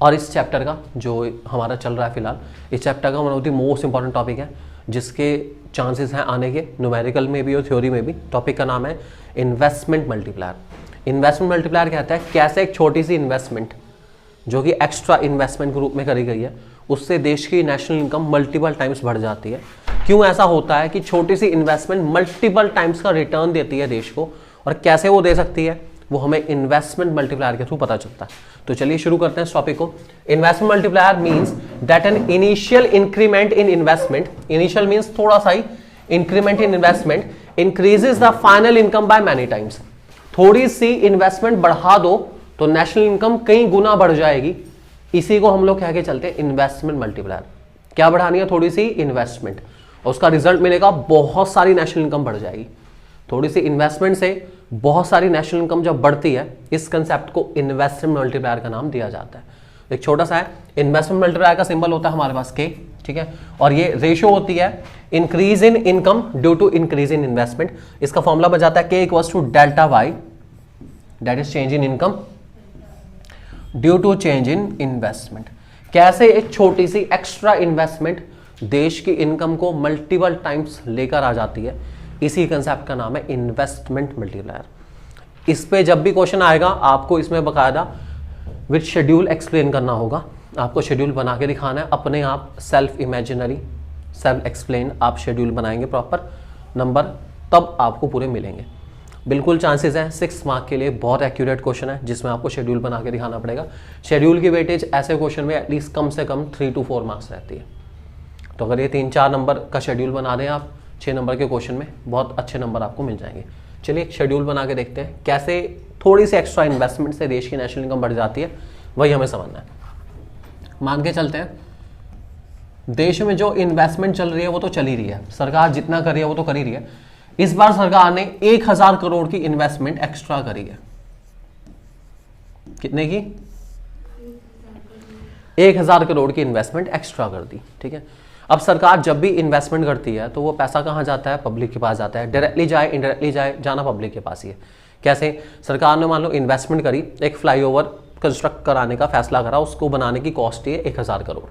और इस चैप्टर का जो हमारा चल रहा है फिलहाल, इस चैप्टर का one of the most important topic है जिसके चांसेस हैं आने के न्यूमेरिकल में भी और थ्योरी में भी। टॉपिक का नाम है इन्वेस्टमेंट मल्टीप्लायर। इन्वेस्टमेंट मल्टीप्लायर कहता है कैसे एक छोटी सी इन्वेस्टमेंट जो कि एक्स्ट्रा इन्वेस्टमेंट के रूप में करी गई है उससे देश की नेशनल इनकम मल्टीपल टाइम्स बढ़ जाती है। क्यों ऐसा होता है कि छोटी सी इन्वेस्टमेंट मल्टीपल टाइम्स का रिटर्न देती है देश को, और कैसे वो दे सकती है वो हमें इन्वेस्टमेंट मल्टीप्लायर के थ्रू पता चलता है। तो चलिए शुरू करते हैं इस टॉपिक को। Investment multiplier means that an initial increment in investment, initial means थोड़ा सा ही increment in investment increases the final income by many times. थोड़ी सी इन्वेस्टमेंट बढ़ा दो तो नेशनल इनकम कई गुना बढ़ जाएगी। इसी को हम लोग कह के चलते हैं इन्वेस्टमेंट मल्टीप्लायर। क्या बढ़ानी है? थोड़ी सी इन्वेस्टमेंट, और उसका रिजल्ट मिलेगा बहुत सारी नेशनल इनकम बढ़ जाएगी। थोड़ी सी इन्वेस्टमेंट से बहुत सारी नेशनल इनकम जब बढ़ती है, इस कंसेप्ट को इन्वेस्टमेंट मल्टीप्लायर का नाम दिया जाता है। एक छोटा सा है, इन्वेस्टमेंट मल्टीप्लायर का सिंबल होता है हमारे पास के, ठीक है, और ये रेशियो होती है increase in income due to increase in investment. इसका फॉर्मूला बन जाता है K equals to delta Y, that is change in income due to change in investment. कैसे एक छोटी सी एक्स्ट्रा इन्वेस्टमेंट देश की इनकम को मल्टीपल टाइम्स लेकर आ जाती है, इसी कंसेप्ट का नाम है इन्वेस्टमेंट मल्टीप्लायर। इस पे जब भी क्वेश्चन आएगा आपको इसमें बकायदा विद शेड्यूल एक्सप्लेन करना होगा। आपको शेड्यूल बना के दिखाना है अपने आप, सेल्फ इमेजिनरी सेल्फ एक्सप्लेन आप शेड्यूल बनाएंगे प्रॉपर, नंबर तब आपको पूरे मिलेंगे। बिल्कुल चांसेस है 6 मार्क के लिए बहुत एक्यूरेट क्वेश्चन है जिसमें आपको शेड्यूल बना के दिखाना पड़ेगा। शेड्यूल की वेटेज ऐसे क्वेश्चन में एटलीस्ट कम से कम 3 to 4 मार्क्स रहती है। तो अगर ये 3-4 नंबर का शेड्यूल बना दें आप 6 नंबर के क्वेश्चन में, बहुत अच्छे नंबर आपको मिल जाएंगे। चलिए एक शेड्यूल बना के देखते हैं कैसे थोड़ी सी एक्स्ट्रा इन्वेस्टमेंट से देश की नेशनल इनकम बढ़ जाती है, वही हमें समझना है। मान के चलते हैं देश में जो इन्वेस्टमेंट चल रही है वो तो चल ही रही है, सरकार जितना कर रही है वो तो कर ही रही है। इस बार सरकार ने 1000 करोड़ की इन्वेस्टमेंट एक्स्ट्रा करी है। कितने की? 1000 करोड़ की इन्वेस्टमेंट एक्स्ट्रा कर दी, ठीक है। अब सरकार जब भी इन्वेस्टमेंट करती है तो वो पैसा कहाँ जाता है? पब्लिक के पास जाता है। डायरेक्टली जाए इनडायरेक्टली जाए, जाना पब्लिक के पास ही है। कैसे? सरकार ने मान लो इन्वेस्टमेंट करी, एक फ्लाईओवर कंस्ट्रक्ट कराने का फैसला करा, उसको बनाने की कॉस्ट है 1000 करोड़,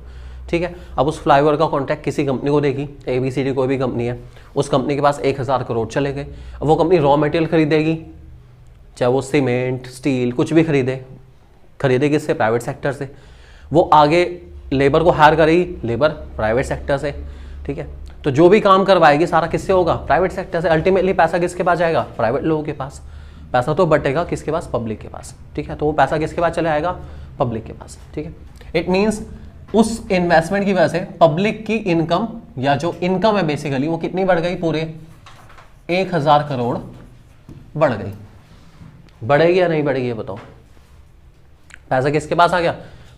ठीक है। अब उस फ्लाईओवर का कॉन्ट्रैक्ट किसी कंपनी को देगी, ABCD कोई भी कंपनी है, उस कंपनी के पास 1000 करोड़ चले गए। अब वो कंपनी रॉ मटेरियल खरीदेगी, चाहे वो सीमेंट स्टील कुछ भी खरीदेगी इससे प्राइवेट सेक्टर से। वो आगे लेबर को हायर करेगी, लेबर प्राइवेट सेक्टर से, ठीक है। तो जो भी काम करवाएगी सारा किससे होगा? प्राइवेट सेक्टर से। अल्टीमेटली पैसा किसके पास जाएगा? प्राइवेट लोगों के पास। पैसा तो बटेगा किसके पास? पब्लिक के पास, ठीक है। तो वो पैसा किसके पास चले आएगा? पब्लिक के पास, ठीक है। इट मीन्स उस इन्वेस्टमेंट की वजह से पब्लिक की इनकम या जो इनकम है बेसिकली वो कितनी बढ़ गई? पूरे 1000 करोड़ बढ़ गई। बढ़ेगी या नहीं बढ़ेगी ये बताओ? पैसा किसके पास आ गया?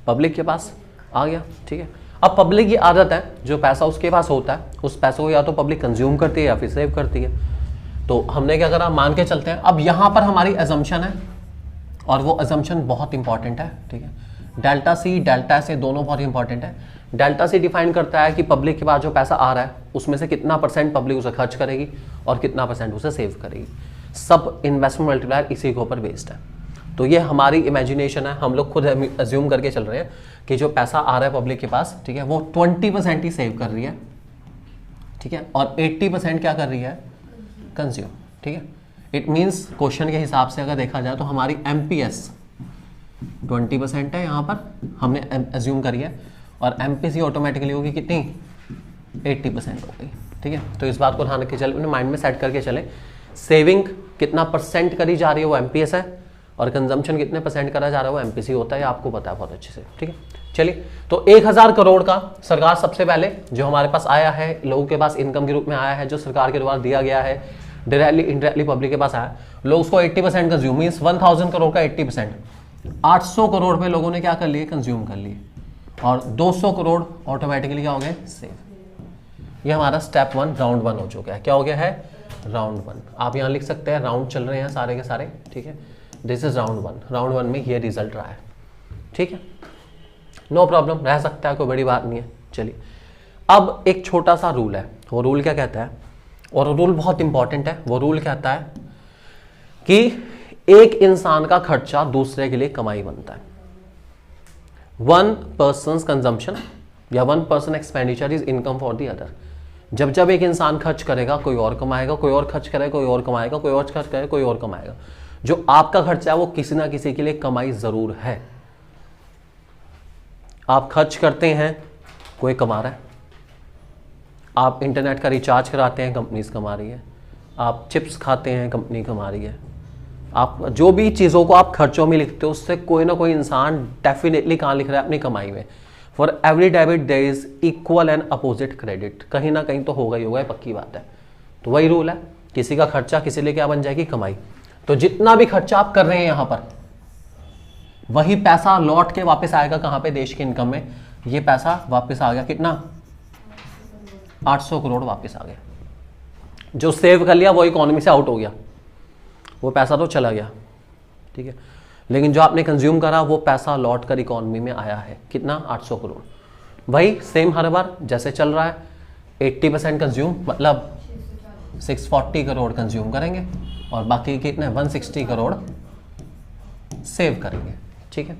पब्लिक के पास आ गया, ठीक है। अब पब्लिक की आदत है, जो पैसा उसके पास होता है उस पैसे को या तो पब्लिक कंज्यूम करती है या फिर सेव करती है। तो हमने क्या करा? मान के चलते हैं। अब यहां पर हमारी अजम्पशन है और वो अजम्पशन बहुत इंपॉर्टेंट है, ठीक है। डेल्टा सी डेल्टा से दोनों बहुत इंपॉर्टेंट है। डेल्टा सी डिफाइन करता है कि पब्लिक के पास जो पैसा आ रहा है उसमें से कितना % पब्लिक उसे खर्च करेगी और कितना % उसे सेव करेगी। सब इन्वेस्टमेंट मल्टीप्लायर इसी के ऊपर बेस्ड है। तो ये हमारी इमेजिनेशन है, हम लोग खुद अज्यूम करके चल रहे हैं कि जो पैसा आ रहा है पब्लिक के पास, ठीक है, वो 20% ही सेव कर रही है, ठीक है, और 80% क्या कर रही है? कंज्यूम, ठीक है। इट मीन्स क्वेश्चन के हिसाब से अगर देखा जाए तो हमारी MPS 20% है, यहाँ पर हमने अज्यूम करी है, और MPC ऑटोमेटिकली होगी कितनी? 80% हो गई, ठीक है। तो इस बात को ध्यान रख के चले, माइंड में सेट करके चले। सेविंग कितना % करी जा रही है वो MPS है, और कंजम्पशन कितने % करा जा रहा है वो MPC होता है, आपको पता है बहुत अच्छे से, ठीक है। चलिए, तो 1000 करोड़ का सरकार सबसे पहले जो हमारे पास आया है, लोगों के पास इनकम के रूप में आया है, जो सरकार के द्वारा दिया गया है, डायरेक्टली इंडायरेक्टली पब्लिक के पास आया, लोग उसको 80% कंज्यूम, मीन्स 1000 करोड़ का 80%, 800 करोड़ पे लोगों ने क्या कर लिए? कंज्यूम कर लिए, और 200 करोड़ ऑटोमेटिकली क्या हो गए? सेव। ये हमारा स्टेप 1 राउंड 1 हो चुका है। क्या हो गया है? राउंड 1। आप यहाँ लिख सकते हैं राउंड चल रहे हैं सारे के सारे, ठीक है। This is round 1। राउंड 1 में ये रिजल्ट रहा है, ठीक है। नो प्रॉब्लम, रह सकता है, कोई बड़ी बात नहीं है। चलिए, अब एक छोटा सा रूल है। वो रूल क्या कहता है? और रूल बहुत इंपॉर्टेंट है। वो रूल कहता है कि एक इंसान का खर्चा दूसरे के लिए कमाई बनता है। वन पर्सन कंजम्पशन या one person expenditure is income for the other. जब जब एक इंसान खर्च करेगा कोई और कमाएगा, कोई और खर्च करेगा कोई और कमाएगा, कोई और खर्च करेगा कोई और कमाएगा। जो आपका खर्चा है वो किसी ना किसी के लिए कमाई जरूर है। आप खर्च करते हैं, कोई कमा रहा है। आप इंटरनेट का रिचार्ज कराते हैं, कंपनीज कमा रही है। आप चिप्स खाते हैं, कंपनी कमा रही है। आप जो भी चीज़ों को आप खर्चों में लिखते हो उससे कोई ना कोई इंसान डेफिनेटली कहाँ लिख रहा है, अपनी कमाई में। For every debit there is equal and opposite credit, कहीं ना कहीं तो होगा ही होगा, पक्की बात है। तो वही रूल है, किसी का खर्चा किसी लिए क्या बन जाएगी, कमाई। तो जितना भी खर्चा आप कर रहे हैं यहाँ पर, वही पैसा लौट के वापस आएगा कहाँ पे, देश की इनकम में। ये पैसा वापस आ गया कितना, 800 करोड़ वापस आ गया। जो सेव कर लिया वो इकोनॉमी से आउट हो गया, वो पैसा तो चला गया, ठीक है। लेकिन जो आपने कंज्यूम करा वो पैसा लौट कर इकोनॉमी में आया है, कितना, 800 करोड़। वही सेम हर बार जैसे चल रहा है, 80% कंज्यूम, मतलब 640 करोड़ कंज्यूम करेंगे और बाकी कितने, 160 करोड़ सेव करेंगे, ठीक है।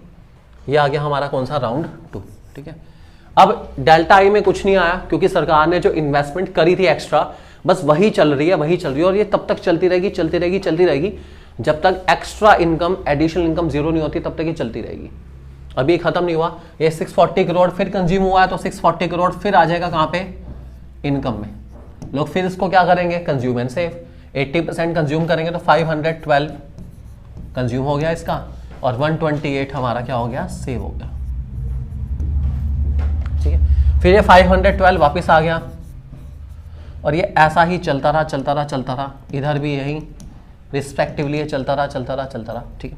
ये आ गया हमारा कौन सा, राउंड 2, ठीक है। अब डेल्टा आई में कुछ नहीं आया क्योंकि सरकार ने जो इन्वेस्टमेंट करी थी एक्स्ट्रा, बस वही चल रही है, वही चल रही है। और ये तब तक चलती रहेगी, चलती रहेगी, चलती रहेगी, जब तक extra income, additional income zero नहीं होती, तब तक ये चलती रहेगी। अभी खत्म नहीं हुआ, ये 640 करोड़ फिर कंज्यूम हुआ है, तो 640 करोड़ फिर आ जाएगा कहाँ पे, इनकम में। लोग फिर इसको क्या करेंगे, कंज्यूम एंड सेव। 80% कंज्यूम करेंगे तो 512 कंज्यूम हो गया इसका, और 128 हमारा क्या हो गया, सेव हो गया, ठीक है। फिर ये 512 वापस आ गया और ये ऐसा ही चलता रहा, चलता रहा, चलता रहा। इधर भी यही रिस्पेक्टिवली ये चलता रहा, चलता रहा, चलता रहा, ठीक है।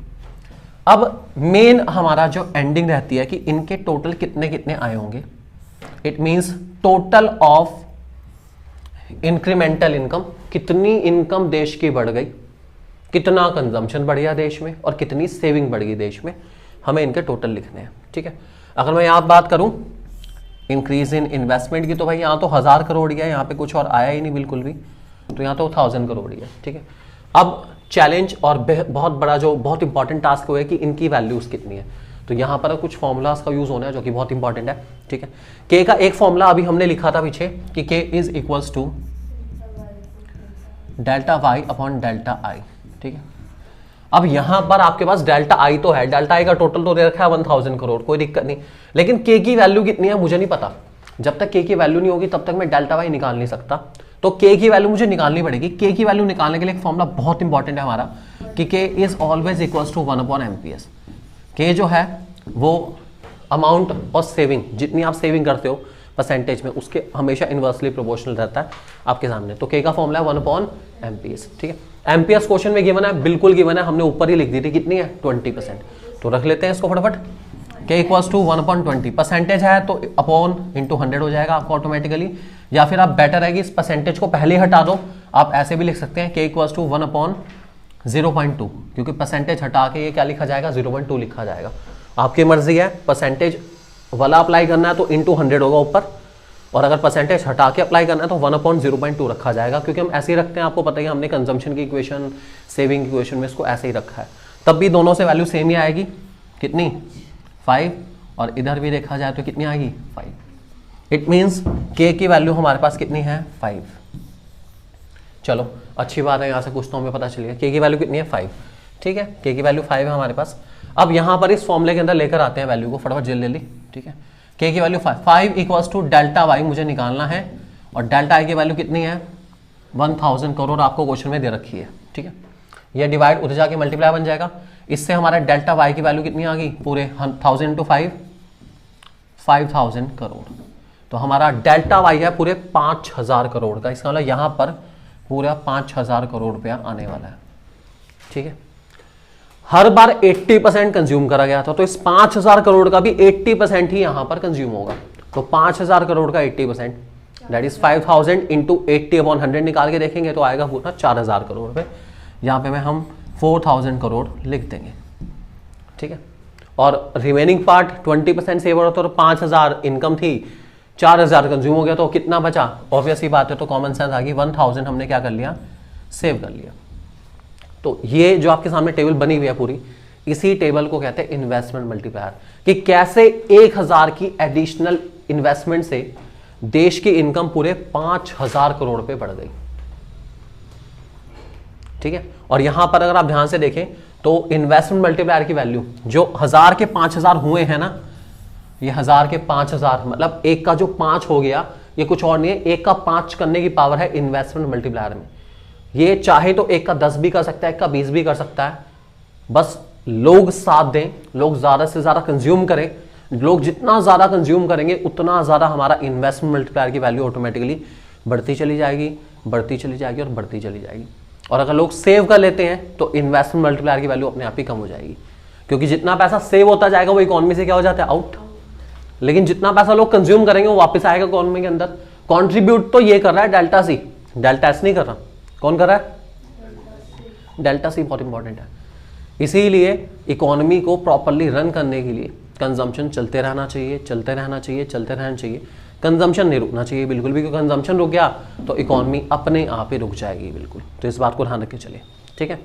अब मेन हमारा जो एंडिंग रहती है कि इनके टोटल कितने कितने आए होंगे। It means total of incremental income, कितनी इनकम देश की बढ़ गई, कितना कंजम्पशन बढ़ गया देश में, और कितनी सेविंग बढ़ गई देश में, हमें इनके टोटल लिखने हैं, ठीक है। अगर मैं यहाँ बात करूँ इंक्रीज इन इन्वेस्टमेंट की, तो भाई यहाँ तो 1000 करोड़ ही है, यहाँ पे कुछ और आया ही नहीं बिल्कुल भी, तो यहाँ तो 1000 करोड़ ही है, ठीक है। अब चैलेंज और बहुत बड़ा जो बहुत इंपॉर्टेंट टास्क हुआ है कि इनकी वैल्यूज कितनी है। तो यहाँ पर कुछ फॉर्मूलाज का यूज होना है जो कि बहुत इंपॉर्टेंट है, ठीक है। के का एक फॉर्मूला अभी हमने लिखा था पीछे कि K is equals to delta Y upon delta I, ठीक है। अब यहां पर आपके पास डेल्टा आई तो है, डेल्टा आई का टोटल तो दे रखा है 1000 करोड़, कोई दिक्कत नहीं। लेकिन के की वैल्यू कितनी है मुझे नहीं पता। जब तक के की वैल्यू नहीं होगी तब तक मैं डेल्टा वाई निकाल नहीं सकता। तो के की वैल्यू मुझे निकालनी पड़ेगी। के की वैल्यू निकालने के लिए एक फॉर्मूला बहुत इंपॉर्टेंट है हमारा कि K is always equals to 1/MPS। के जो है वो अमाउंट और सेविंग, जितनी आप सेविंग करते हो परसेंटेज में, उसके हमेशा इनवर्सली प्रोपोर्शनल रहता है आपके सामने। तो के का फॉर्मूला है 1/MPS, ठीक है। एमपीएस क्वेश्चन में गिवन है, बिल्कुल गिवन है, हमने ऊपर ही लिख दी थी, कितनी है 20%। तो रख लेते हैं इसको फटाफट, के इक्वल्स टू 1/20। परसेंटेज है तो अपॉन इंटू 100 हो जाएगा आपको ऑटोमेटिकली, या फिर आप बेटर है कि इस परसेंटेज को पहले ही हटा दो। आप ऐसे भी लिख सकते हैं के इक्वल्स टू 1/0.2, क्योंकि परसेंटेज हटा के ये क्या लिखा जाएगा 0.2 लिखा जाएगा। आपकी मर्जी है, परसेंटेज वाला अप्लाई करना है तो इंटू 100 होगा ऊपर, और अगर परसेंटेज हटा के अप्लाई करना है तो 1/0.2 रखा जाएगा, क्योंकि हम ऐसे ही रखते हैं। आपको पता ही, हमने कंजम्पशन की इक्वेशन, सेविंग की इक्वेशन में इसको ऐसे ही रखा है। तब भी दोनों से वैल्यू सेम ही आएगी, कितनी 5, और इधर भी देखा जाए तो कितनी आएगी 5। इट मीन्स के की वैल्यू हमारे पास कितनी है 5। चलो अच्छी बात है, यहाँ से कुछ तो हमें पता चलेगा के की वैल्यू कितनी है 5, ठीक है। के की वैल्यू 5 है हमारे पास। अब यहाँ पर इस फॉर्मूले के अंदर लेकर आते हैं वैल्यू को, फटाफट जल्दी, ठीक है। के की value 5 equals to delta Y मुझे निकालना है, और डेल्टा आई की वैल्यू कितनी है 1000 करोड़ आपको क्वेश्चन में दे रखी है, ठीक है। ये डिवाइड उधर जाके मल्टीप्लाई बन जाएगा। इससे हमारा डेल्टा वाई की वैल्यू कितनी आ गई, पूरे 1000 इंटू 5, 5000 करोड़। तो हमारा डेल्टा वाई है पूरे 5000 करोड़ का। इसका मतलब यहाँ पर पूरा 5000 करोड़ रुपया आने वाला है, ठीक है। हर बार 80% कंज्यूम करा गया था, तो इस 5000 करोड़ का भी 80% ही यहां पर कंज्यूम होगा। तो 5000 करोड़ का 80% दैट इज 5000 इंटू 80/100 निकाल के देखेंगे तो आएगा पूरा 4000 करोड़ पे। यहाँ पे मैं हम 4000 करोड़ लिख देंगे, ठीक है। और रिमेनिंग पार्ट 20% सेव हो रहा था, तो 5000 इनकम थी, 4000 कंज्यूम हो गया, तो कितना बचा, ऑब्वियस ही बात है, तो कॉमन सेंस आ गई, 1000 हमने क्या कर लिया, सेव कर लिया। तो ये जो आपके सामने टेबल बनी हुई है पूरी, इसी टेबल को कहते हैं इन्वेस्टमेंट मल्टीप्लायर, कि कैसे 1000 की एडिशनल इन्वेस्टमेंट से देश की इनकम पूरे 5000 करोड़ पे बढ़ गई। ठीक है, और यहां पर अगर आप ध्यान से देखें तो इन्वेस्टमेंट मल्टीप्लायर की वैल्यू जो 1000 के 5000 हुए हैं ना, ये 1000 के 5000 मतलब एक का जो 5 हो गया, ये कुछ और नहीं है, एक का 5 करने की पावर है इन्वेस्टमेंट मल्टीप्लायर में। ये चाहे तो एक का 10 भी कर सकता है, एक का 20 भी कर सकता है, बस लोग साथ दें, लोग ज्यादा से ज्यादा कंज्यूम करें। लोग जितना ज्यादा कंज्यूम करेंगे उतना ज्यादा हमारा इन्वेस्टमेंट मल्टीप्लायर की वैल्यू ऑटोमेटिकली बढ़ती चली जाएगी, बढ़ती चली जाएगी और बढ़ती चली जाएगी। और अगर लोग सेव कर लेते हैं तो इन्वेस्टमेंट मल्टीप्लायर की वैल्यू अपने आप ही कम हो जाएगी, क्योंकि जितना पैसा सेव होता जाएगा वो इकोनॉमी से क्या हो जाता है, आउट। लेकिन जितना पैसा लोग कंज्यूम करेंगे वो वापस आएगा इकोनॉमी के अंदर। कंट्रीब्यूट तो ये कर रहा है डेल्टा सी, डेल्टा एस नहीं कर रहा। कौन कर रहा है? डेल्टा सी बहुत इंपॉर्टेंट है। इसीलिए इकोनॉमी को प्रॉपरली रन करने के लिए कंजम्पशन चलते रहना चाहिए, चलते रहना चाहिए, चलते रहना चाहिए। कंजम्पशन नहीं रुकना चाहिए बिल्कुल भी, क्योंकि कंजम्पशन रुक गया तो इकोनॉमी अपने आप ही रुक जाएगी बिल्कुल। तो इस बात को ध्यान रख के चलिए, ठीक है।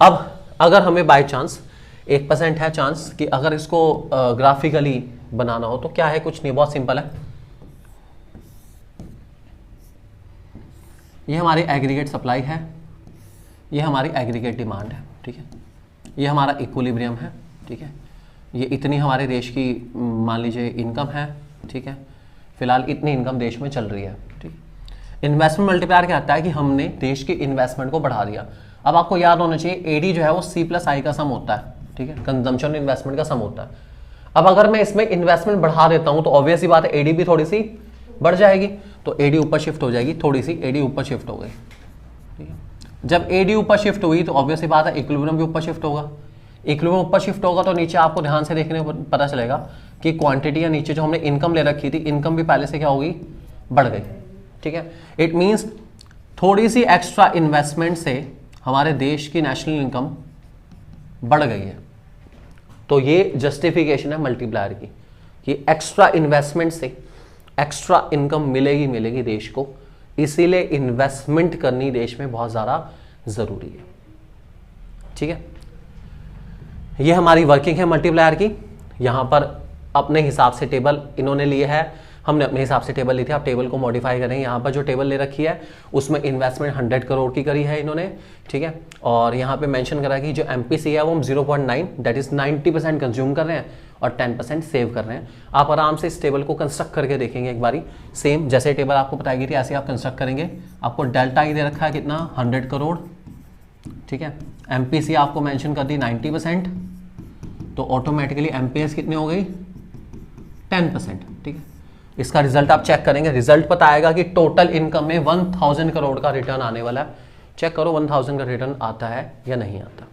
अब अगर हमें बाय चांस 1% है चांस कि अगर इसको ग्राफिकली बनाना हो तो क्या है, कुछ नहीं, बहुत सिंपल है। ये हमारी एग्रीगेट सप्लाई है, ये हमारी एग्रीगेट डिमांड है, ठीक है। ये हमारा इक्विलिब्रियम है, ठीक है। ये इतनी हमारे देश की मान लीजिए इनकम है, ठीक है। फिलहाल इतनी इनकम देश में चल रही है, ठीक है। इन्वेस्टमेंट मल्टीप्लायर क्या आता है कि हमने देश की इन्वेस्टमेंट को बढ़ा दिया। अब आपको याद होना चाहिए एडी जो है वो C+I का सम होता है, ठीक है, कंजम्पशन इन्वेस्टमेंट का सम होता है। अब अगर मैं इसमें इन्वेस्टमेंट बढ़ा देता हूं तो ऑब्वियस ही बात है एडी भी थोड़ी सी बढ़ जाएगी, तो एडी ऊपर शिफ्ट हो जाएगी, थोड़ी सी एडी ऊपर शिफ्ट हो गई, ठीक है। जब एडी ऊपर शिफ्ट हुई तो ऑब्वियस ही बात है इक्विलिब्रियम भी ऊपर शिफ्ट होगा। इक्विलिब्रियम ऊपर शिफ्ट होगा तो नीचे आपको ध्यान से देखने को पता चलेगा कि क्वांटिटी या नीचे जो हमने इनकम ले रखी थी, इनकम भी पहले से क्या होगी, बढ़ गई, ठीक है। इट मींस थोड़ी सी एक्स्ट्रा इन्वेस्टमेंट से हमारे देश की नेशनल इनकम बढ़ गई है। तो ये जस्टिफिकेशन है मल्टीप्लायर की कि एक्स्ट्रा इन्वेस्टमेंट से एक्स्ट्रा इनकम मिलेगी देश को, इसीलिए इन्वेस्टमेंट करनी देश में बहुत ज़्यादा ज़रूरी है, ठीक है। ये हमारी वर्किंग है मल्टीप्लायर की। यहाँ पर अपने हिसाब से टेबल इन्होंने लिए है, हमने अपने हिसाब से टेबल ली थी। आप टेबल को मॉडिफाई करेंगे। यहाँ पर जो टेबल ले रखी है उसमें इन्वेस्टमेंट 100 करोड़ की करी है इन्होंने, ठीक है। और यहाँ पे मेंशन करा कि जो MPC है वो हम 0.9 दैट इज 90% कंज्यूम कर रहे हैं और 10% सेव कर रहे हैं। आप आराम से इस टेबल को कंस्ट्रक्ट करके देखेंगे एक बारी, सेम जैसे टेबल आपको बताई गई थी ऐसे आप कंस्ट्रक्ट करेंगे। आपको डेल्टा ही दे रखा है कितना, 100 करोड़, ठीक है। MPC आपको मेंशन कर दी 90%, तो ऑटोमेटिकली MPS कितनी हो गई, 10%, ठीक है। इसका रिजल्ट आप चेक करेंगे, रिजल्ट पता आएगा कि टोटल इनकम में 1000 करोड़ का रिटर्न आने वाला है। चेक करो 1000 का रिटर्न आता है या नहीं आता।